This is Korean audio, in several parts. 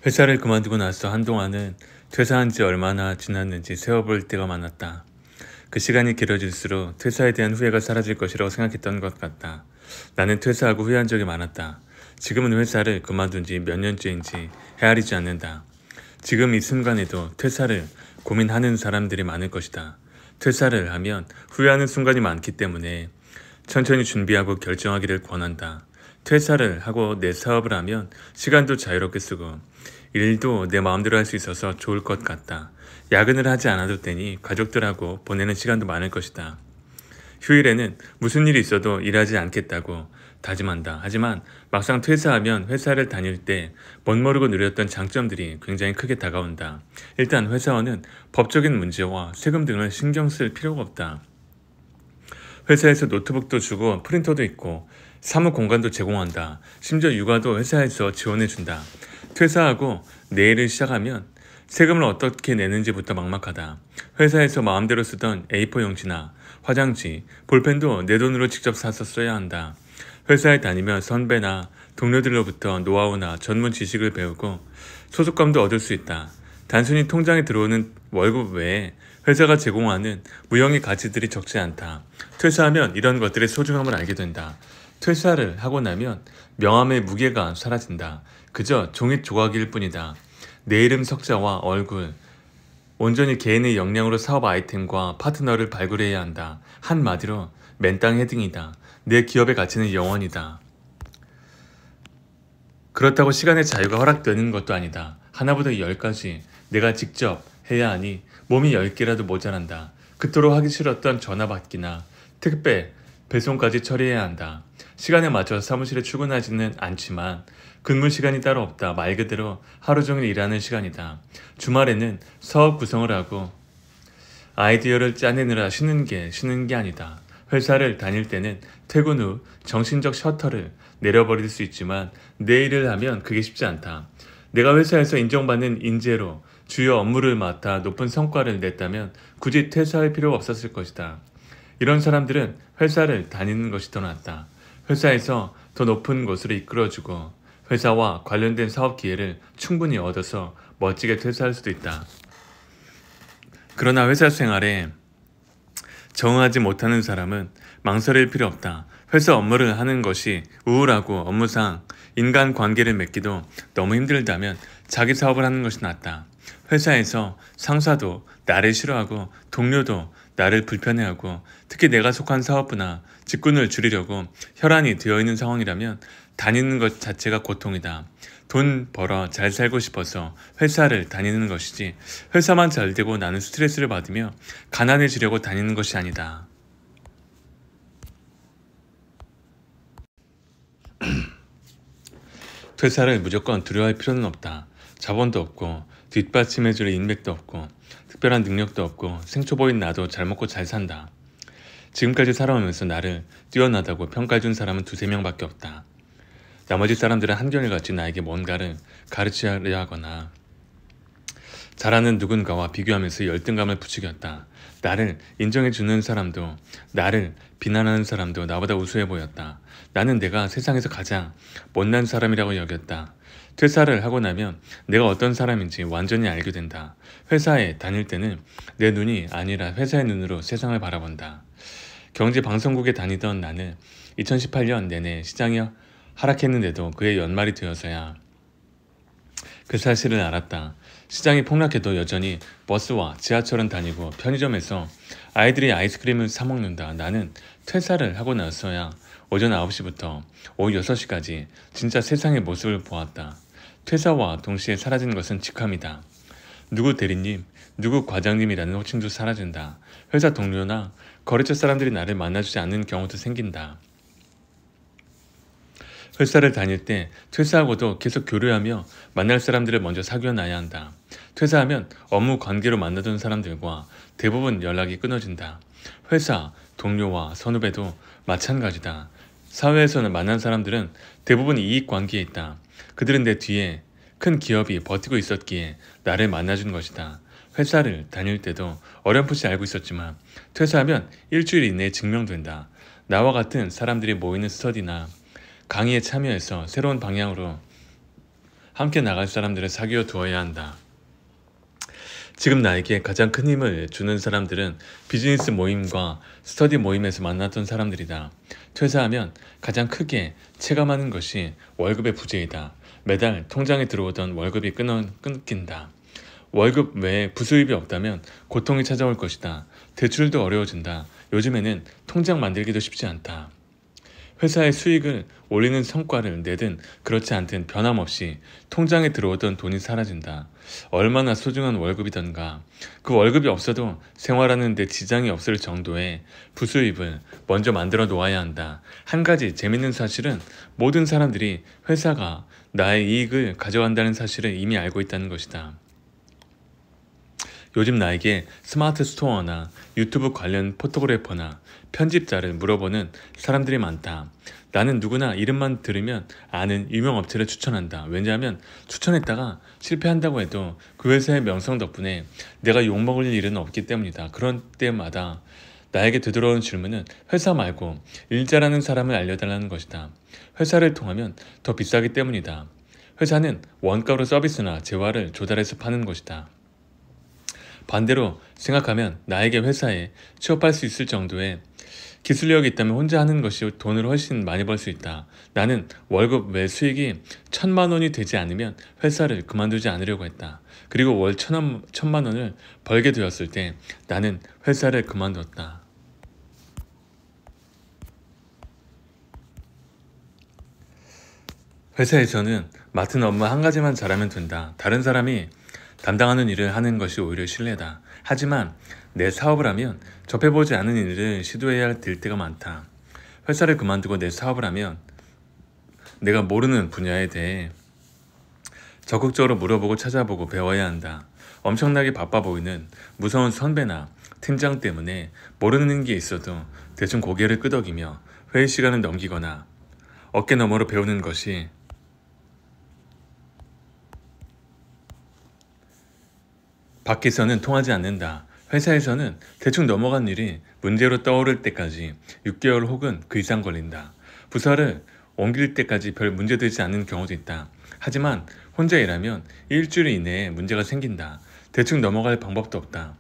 회사를 그만두고 나서 한동안은 퇴사한 지 얼마나 지났는지 세어볼 때가 많았다. 그 시간이 길어질수록 퇴사에 대한 후회가 사라질 것이라고 생각했던 것 같다. 나는 퇴사하고 후회한 적이 많았다. 지금은 회사를 그만둔 지 몇 년째인지 헤아리지 않는다. 지금 이 순간에도 퇴사를 고민하는 사람들이 많을 것이다. 퇴사를 하면 후회하는 순간이 많기 때문에 천천히 준비하고 결정하기를 권한다. 퇴사를 하고 내 사업을 하면 시간도 자유롭게 쓰고 일도 내 마음대로 할 수 있어서 좋을 것 같다. 야근을 하지 않아도 되니 가족들하고 보내는 시간도 많을 것이다. 휴일에는 무슨 일이 있어도 일하지 않겠다고 다짐한다. 하지만 막상 퇴사하면 회사를 다닐 때 멋모르고 누렸던 장점들이 굉장히 크게 다가온다. 일단 회사원은 법적인 문제와 세금 등을 신경 쓸 필요가 없다. 회사에서 노트북도 주고 프린터도 있고 사무 공간도 제공한다. 심지어 육아도 회사에서 지원해준다. 퇴사하고 내일을 시작하면 세금을 어떻게 내는지부터 막막하다. 회사에서 마음대로 쓰던 A4 용지나 화장지, 볼펜도 내 돈으로 직접 사서 써야 한다. 회사에 다니면 선배나 동료들로부터 노하우나 전문 지식을 배우고 소속감도 얻을 수 있다. 단순히 통장에 들어오는 월급 외에 회사가 제공하는 무형의 가치들이 적지 않다. 퇴사하면 이런 것들의 소중함을 알게 된다. 퇴사를 하고 나면 명함의 무게가 사라진다. 그저 종이 조각일 뿐이다. 내 이름 석자와 얼굴, 온전히 개인의 역량으로 사업 아이템과 파트너를 발굴해야 한다. 한마디로 맨땅 헤딩이다. 내 기업의 가치는 영원이다. 그렇다고 시간의 자유가 허락되는 것도 아니다. 하나보다 10가지 내가 직접 해야 하니 몸이 10개라도 모자란다. 그토록 하기 싫었던 전화 받기나 택배, 배송까지 처리해야 한다. 시간에 맞춰 사무실에 출근하지는 않지만 근무 시간이 따로 없다. 말 그대로 하루 종일 일하는 시간이다. 주말에는 사업 구성을 하고 아이디어를 짜내느라 쉬는 게 아니다. 회사를 다닐 때는 퇴근 후 정신적 셔터를 내려버릴 수 있지만 내 일을 하면 그게 쉽지 않다. 내가 회사에서 인정받는 인재로 주요 업무를 맡아 높은 성과를 냈다면 굳이 퇴사할 필요가 없었을 것이다. 이런 사람들은 회사를 다니는 것이 더 낫다. 회사에서 더 높은 곳으로 이끌어주고 회사와 관련된 사업 기회를 충분히 얻어서 멋지게 퇴사할 수도 있다. 그러나 회사 생활에 적응하지 못하는 사람은 망설일 필요 없다. 회사 업무를 하는 것이 우울하고 업무상 인간관계를 맺기도 너무 힘들다면 자기 사업을 하는 것이 낫다. 회사에서 상사도 나를 싫어하고 동료도 나를 불편해하고 특히 내가 속한 사업부나 직군을 줄이려고 혈안이 되어 있는 상황이라면 다니는 것 자체가 고통이다. 돈 벌어 잘 살고 싶어서 회사를 다니는 것이지 회사만 잘 되고 나는 스트레스를 받으며 가난해지려고 다니는 것이 아니다. 퇴사를 무조건 두려워할 필요는 없다. 자본도 없고 뒷받침해줄 인맥도 없고 특별한 능력도 없고 생초보인 나도 잘 먹고 잘 산다. 지금까지 살아오면서 나를 뛰어나다고 평가해준 사람은 두세 명밖에 없다. 나머지 사람들은 한결같이 나에게 뭔가를 가르치려 하거나 잘하는 누군가와 비교하면서 열등감을 부추겼다. 나를 인정해주는 사람도 나를 비난하는 사람도 나보다 우수해 보였다. 나는 내가 세상에서 가장 못난 사람이라고 여겼다. 퇴사를 하고 나면 내가 어떤 사람인지 완전히 알게 된다. 회사에 다닐 때는 내 눈이 아니라 회사의 눈으로 세상을 바라본다. 경제방송국에 다니던 나는 2018년 내내 시장이 하락했는데도 그해 연말이 되어서야 그 사실을 알았다. 시장이 폭락해도 여전히 버스와 지하철은 다니고 편의점에서 아이들이 아이스크림을 사 먹는다. 나는 퇴사를 하고 나서야 오전 9시부터 오후 6시까지 진짜 세상의 모습을 보았다. 퇴사와 동시에 사라지는 것은 직함이다. 누구 대리님, 누구 과장님이라는 호칭도 사라진다. 회사 동료나 거래처 사람들이 나를 만나주지 않는 경우도 생긴다. 회사를 다닐 때 퇴사하고도 계속 교류하며 만날 사람들을 먼저 사귀어놔야 한다. 퇴사하면 업무 관계로 만나던 사람들과 대부분 연락이 끊어진다. 회사, 동료와 선후배도 마찬가지다. 사회에서는 만난 사람들은 대부분 이익관계에 있다. 그들은 내 뒤에 큰 기업이 버티고 있었기에 나를 만나준 것이다. 회사를 다닐 때도 어렴풋이 알고 있었지만 퇴사하면 일주일 이내에 증명된다. 나와 같은 사람들이 모이는 스터디나 강의에 참여해서 새로운 방향으로 함께 나갈 사람들을 사귀어 두어야 한다. 지금 나에게 가장 큰 힘을 주는 사람들은 비즈니스 모임과 스터디 모임에서 만났던 사람들이다. 퇴사하면 가장 크게 체감하는 것이 월급의 부재이다. 매달 통장에 들어오던 월급이 끊긴다. 월급 외에 부수입이 없다면 고통이 찾아올 것이다. 대출도 어려워진다. 요즘에는 통장 만들기도 쉽지 않다. 회사의 수익을 올리는 성과를 내든 그렇지 않든 변함없이 통장에 들어오던 돈이 사라진다. 얼마나 소중한 월급이던가. 그 월급이 없어도 생활하는 데 지장이 없을 정도의 부수입을 먼저 만들어 놓아야 한다. 한 가지 재밌는 사실은 모든 사람들이 회사가 나의 이익을 가져간다는 사실을 이미 알고 있다는 것이다. 요즘 나에게 스마트 스토어나 유튜브 관련 포토그래퍼나 편집자를 물어보는 사람들이 많다. 나는 누구나 이름만 들으면 아는 유명 업체를 추천한다. 왜냐하면 추천했다가 실패한다고 해도 그 회사의 명성 덕분에 내가 욕먹을 일은 없기 때문이다. 그런 때마다 나에게 되돌아오는 질문은 회사 말고 일 잘하는 사람을 알려달라는 것이다. 회사를 통하면 더 비싸기 때문이다. 회사는 원가로 서비스나 재화를 조달해서 파는 것이다. 반대로 생각하면 나에게 회사에 취업할 수 있을 정도의 기술력이 있다면 혼자 하는 것이 돈을 훨씬 많이 벌 수 있다. 나는 월급 외 수익이 1,000만 원이 되지 않으면 회사를 그만두지 않으려고 했다. 그리고 월 1,000만 원을 벌게 되었을 때 나는 회사를 그만뒀다. 회사에서는 맡은 업무 한 가지만 잘하면 된다. 다른 사람이 담당하는 일을 하는 것이 오히려 신뢰다. 하지만 내 사업을 하면 접해보지 않은 일을 시도해야 될 때가 많다. 회사를 그만두고 내 사업을 하면 내가 모르는 분야에 대해 적극적으로 물어보고 찾아보고 배워야 한다. 엄청나게 바빠 보이는 무서운 선배나 팀장 때문에 모르는 게 있어도 대충 고개를 끄덕이며 회의 시간을 넘기거나 어깨 너머로 배우는 것이 밖에서는 통하지 않는다. 회사에서는 대충 넘어간 일이 문제로 떠오를 때까지 6개월 혹은 그 이상 걸린다. 부서를 옮길 때까지 별 문제되지 않는 경우도 있다. 하지만 혼자 일하면 일주일 이내에 문제가 생긴다. 대충 넘어갈 방법도 없다.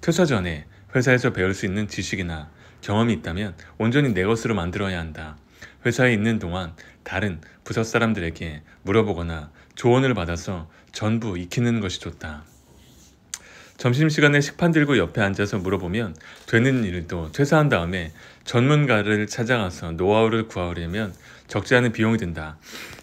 퇴사 전에 회사에서 배울 수 있는 지식이나 경험이 있다면 온전히 내 것으로 만들어야 한다. 회사에 있는 동안 다른 부서 사람들에게 물어보거나 조언을 받아서 전부 익히는 것이 좋다. 점심시간에 식판 들고 옆에 앉아서 물어보면 되는 일도 퇴사한 다음에 전문가를 찾아가서 노하우를 구하려면 적지 않은 비용이 든다.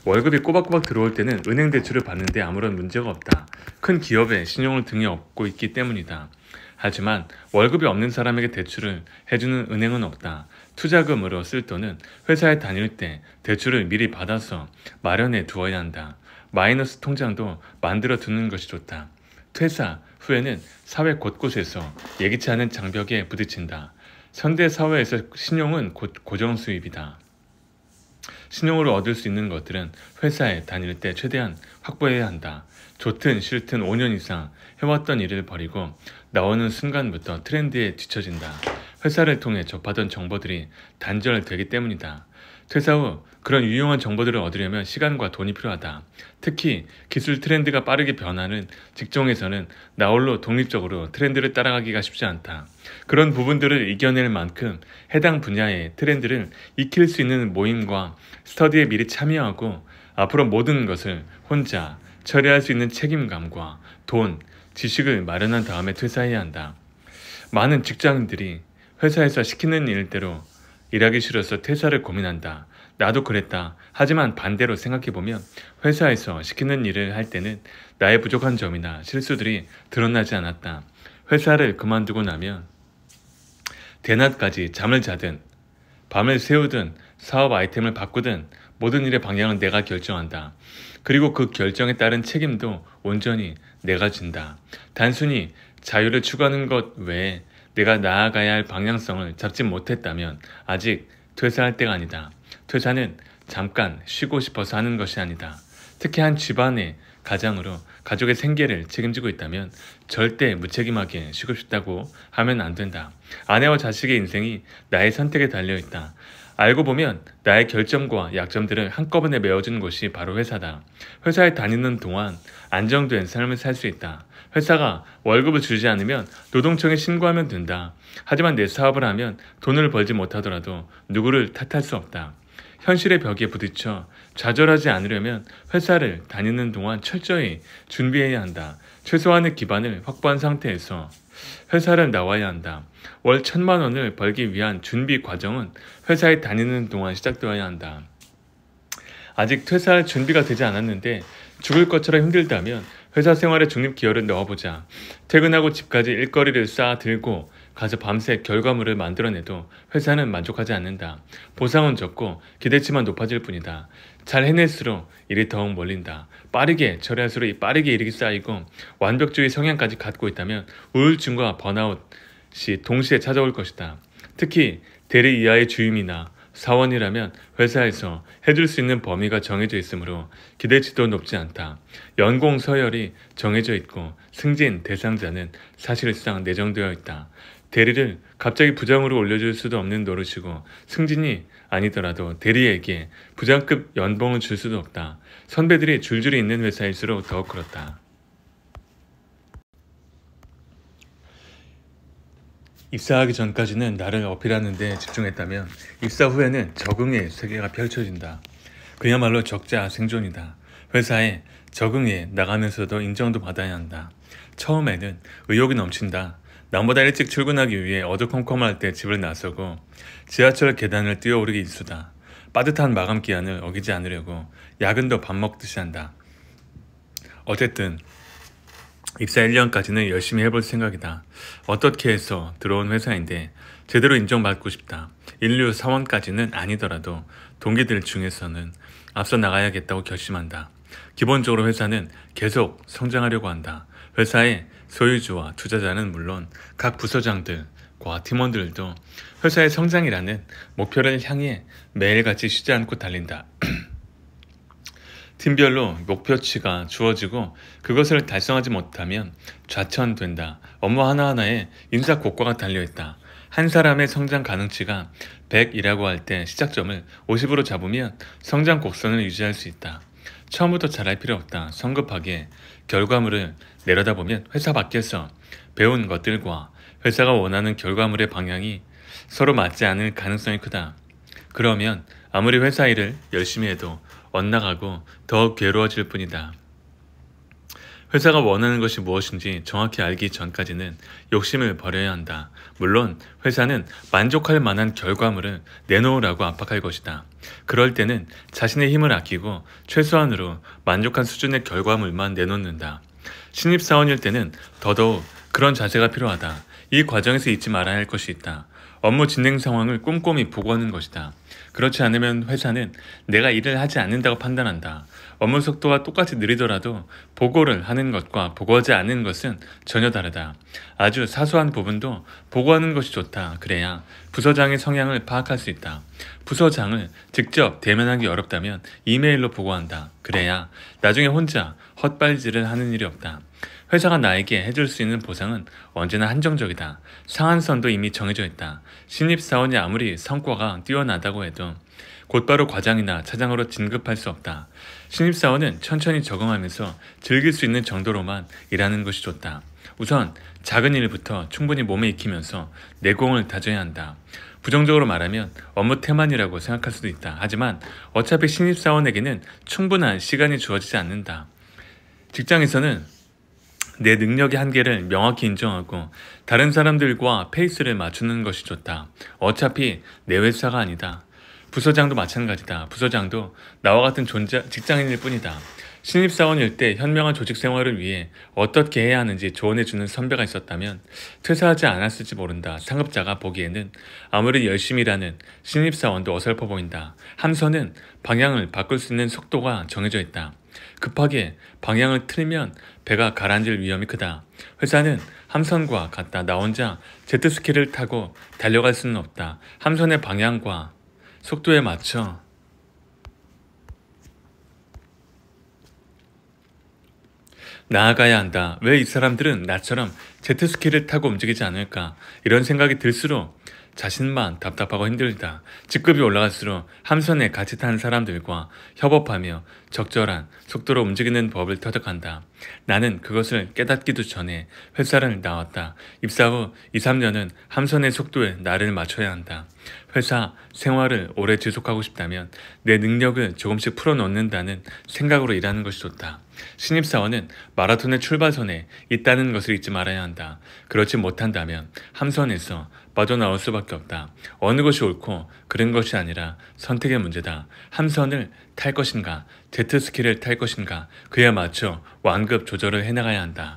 월급이 꼬박꼬박 들어올 때는 은행 대출을 받는데 아무런 문제가 없다. 큰 기업에 신용을 등에 업고 있기 때문이다. 하지만 월급이 없는 사람에게 대출을 해주는 은행은 없다. 투자금으로 쓸 돈은 회사에 다닐 때 대출을 미리 받아서 마련해 두어야 한다. 마이너스 통장도 만들어 두는 것이 좋다. 퇴사 후에는 사회 곳곳에서 예기치 않은 장벽에 부딪힌다. 현대 사회에서 신용은 곧 고정 수입이다. 신용으로 얻을 수 있는 것들은 회사에 다닐 때 최대한 확보해야 한다. 좋든 싫든 5년 이상 해왔던 일을 버리고 나오는 순간부터 트렌드에 뒤처진다. 회사를 통해 접하던 정보들이 단절되기 때문이다. 퇴사 후 그런 유용한 정보들을 얻으려면 시간과 돈이 필요하다. 특히 기술 트렌드가 빠르게 변하는 직종에서는 나홀로 독립적으로 트렌드를 따라가기가 쉽지 않다. 그런 부분들을 이겨낼 만큼 해당 분야의 트렌드를 익힐 수 있는 모임과 스터디에 미리 참여하고 앞으로 모든 것을 혼자 처리할 수 있는 책임감과 돈, 지식을 마련한 다음에 퇴사해야 한다. 많은 직장인들이 회사에서 시키는 일대로 일하기 싫어서 퇴사를 고민한다. 나도 그랬다. 하지만 반대로 생각해보면 회사에서 시키는 일을 할 때는 나의 부족한 점이나 실수들이 드러나지 않았다. 회사를 그만두고 나면 대낮까지 잠을 자든 밤을 새우든 사업 아이템을 바꾸든 모든 일의 방향은 내가 결정한다. 그리고 그 결정에 따른 책임도 온전히 내가 진다. 단순히 자유를 추구하는 것 외에 내가 나아가야 할 방향성을 잡지 못했다면 아직 퇴사할 때가 아니다. 퇴사는 잠깐 쉬고 싶어서 하는 것이 아니다. 특히 한 집안의 가장으로 가족의 생계를 책임지고 있다면 절대 무책임하게 쉬고 싶다고 하면 안 된다. 아내와 자식의 인생이 나의 선택에 달려있다. 알고 보면 나의 결점과 약점들을 한꺼번에 메워주는 곳이 바로 회사다. 회사에 다니는 동안 안정된 삶을 살 수 있다. 회사가 월급을 주지 않으면 노동청에 신고하면 된다. 하지만 내 사업을 하면 돈을 벌지 못하더라도 누구를 탓할 수 없다. 현실의 벽에 부딪혀 좌절하지 않으려면 회사를 다니는 동안 철저히 준비해야 한다. 최소한의 기반을 확보한 상태에서 회사를 나와야 한다. 월 1,000만 원을 벌기 위한 준비 과정은 회사에 다니는 동안 시작되어야 한다. 아직 퇴사할 준비가 되지 않았는데 죽을 것처럼 힘들다면 회사 생활에 중립기여를 넣어보자. 퇴근하고 집까지 일거리를 쌓아 들고 가서 밤새 결과물을 만들어내도 회사는 만족하지 않는다. 보상은 적고 기대치만 높아질 뿐이다. 잘 해낼수록 일이 더욱 몰린다. 빠르게 처리할수록 이 빠르게 일이 쌓이고 완벽주의 성향까지 갖고 있다면 우울증과 번아웃이 동시에 찾아올 것이다. 특히 대리 이하의 주임이나 사원이라면 회사에서 해줄 수 있는 범위가 정해져 있으므로 기대치도 높지 않다. 연공 서열이 정해져 있고 승진 대상자는 사실상 내정되어 있다. 대리를 갑자기 부장으로 올려줄 수도 없는 노릇이고 승진이 아니더라도 대리에게 부장급 연봉을 줄 수도 없다. 선배들이 줄줄이 있는 회사일수록 더욱 그렇다. 입사하기 전까지는 나를 어필하는 데 집중했다면 입사 후에는 적응의 세계가 펼쳐진다. 그야말로 적자 생존이다. 회사에 적응해 나가면서도 인정도 받아야 한다. 처음에는 의욕이 넘친다. 남보다 일찍 출근하기 위해 어두컴컴할 때 집을 나서고 지하철 계단을 뛰어오르기 일쑤다. 빠듯한 마감 기한을 어기지 않으려고 야근도 밥 먹듯이 한다. 어쨌든 입사 1년까지는 열심히 해볼 생각이다. 어떻게 해서 들어온 회사인데 제대로 인정받고 싶다. 인류 사원까지는 아니더라도 동기들 중에서는 앞서 나가야겠다고 결심한다. 기본적으로 회사는 계속 성장하려고 한다. 회사의 소유주와 투자자는 물론 각 부서장들과 팀원들도 회사의 성장이라는 목표를 향해 매일같이 쉬지 않고 달린다. 팀별로 목표치가 주어지고 그것을 달성하지 못하면 좌천된다. 업무 하나하나에 인사고과가 달려있다. 한 사람의 성장 가능치가 100이라고 할 때 시작점을 50으로 잡으면 성장 곡선을 유지할 수 있다. 처음부터 잘할 필요 없다. 성급하게 결과물을 내려다보면 회사 밖에서 배운 것들과 회사가 원하는 결과물의 방향이 서로 맞지 않을 가능성이 크다. 그러면 아무리 회사 일을 열심히 해도 엇나가고 더 괴로워질 뿐이다. 회사가 원하는 것이 무엇인지 정확히 알기 전까지는 욕심을 버려야 한다. 물론 회사는 만족할 만한 결과물을 내놓으라고 압박할 것이다. 그럴 때는 자신의 힘을 아끼고 최소한으로 만족한 수준의 결과물만 내놓는다. 신입사원일 때는 더더욱 그런 자세가 필요하다. 이 과정에서 잊지 말아야 할 것이 있다. 업무 진행 상황을 꼼꼼히 보고하는 것이다. 그렇지 않으면 회사는 내가 일을 하지 않는다고 판단한다. 업무 속도가 똑같이 느리더라도 보고를 하는 것과 보고하지 않는 것은 전혀 다르다. 아주 사소한 부분도 보고하는 것이 좋다. 그래야 부서장의 성향을 파악할 수 있다. 부서장을 직접 대면하기 어렵다면 이메일로 보고한다. 그래야 나중에 혼자 헛발질을 하는 일이 없다. 회사가 나에게 해줄 수 있는 보상은 언제나 한정적이다. 상한선도 이미 정해져 있다. 신입사원이 아무리 성과가 뛰어나다고 해도 곧바로 과장이나 차장으로 진급할 수 없다. 신입사원은 천천히 적응하면서 즐길 수 있는 정도로만 일하는 것이 좋다. 우선 작은 일부터 충분히 몸에 익히면서 내공을 다져야 한다. 부정적으로 말하면 업무 태만이라고 생각할 수도 있다. 하지만 어차피 신입사원에게는 충분한 시간이 주어지지 않는다. 직장에서는 내 능력의 한계를 명확히 인정하고 다른 사람들과 페이스를 맞추는 것이 좋다. 어차피 내 회사가 아니다. 부서장도 마찬가지다. 부서장도 나와 같은 직장인일 뿐이다. 신입사원일 때 현명한 조직 생활을 위해 어떻게 해야 하는지 조언해주는 선배가 있었다면 퇴사하지 않았을지 모른다. 상급자가 보기에는 아무리 열심히 일하는 신입사원도 어설퍼 보인다. 함선은 방향을 바꿀 수 있는 속도가 정해져 있다. 급하게 방향을 틀면 배가 가라앉을 위험이 크다. 회사는 함선과 같다. 나 혼자 제트스키를 타고 달려갈 수는 없다. 함선의 방향과 속도에 맞춰 나아가야 한다. 왜 이 사람들은 나처럼 제트스키를 타고 움직이지 않을까? 이런 생각이 들수록 자신만 답답하고 힘들다. 직급이 올라갈수록 함선에 같이 타는 사람들과 협업하며 적절한 속도로 움직이는 법을 터득한다. 나는 그것을 깨닫기도 전에 회사를 나왔다. 입사 후 2, 3년은 함선의 속도에 나를 맞춰야 한다. 회사 생활을 오래 지속하고 싶다면 내 능력을 조금씩 풀어놓는다는 생각으로 일하는 것이 좋다. 신입사원은 마라톤의 출발선에 있다는 것을 잊지 말아야 한다. 그렇지 못한다면 함선에서 빠져나올 수밖에 없다. 어느 것이 옳고 그른 것이 아니라 선택의 문제다. 함선을 탈 것인가, 제트스키를 탈 것인가, 그에 맞춰 완급 조절을 해나가야 한다.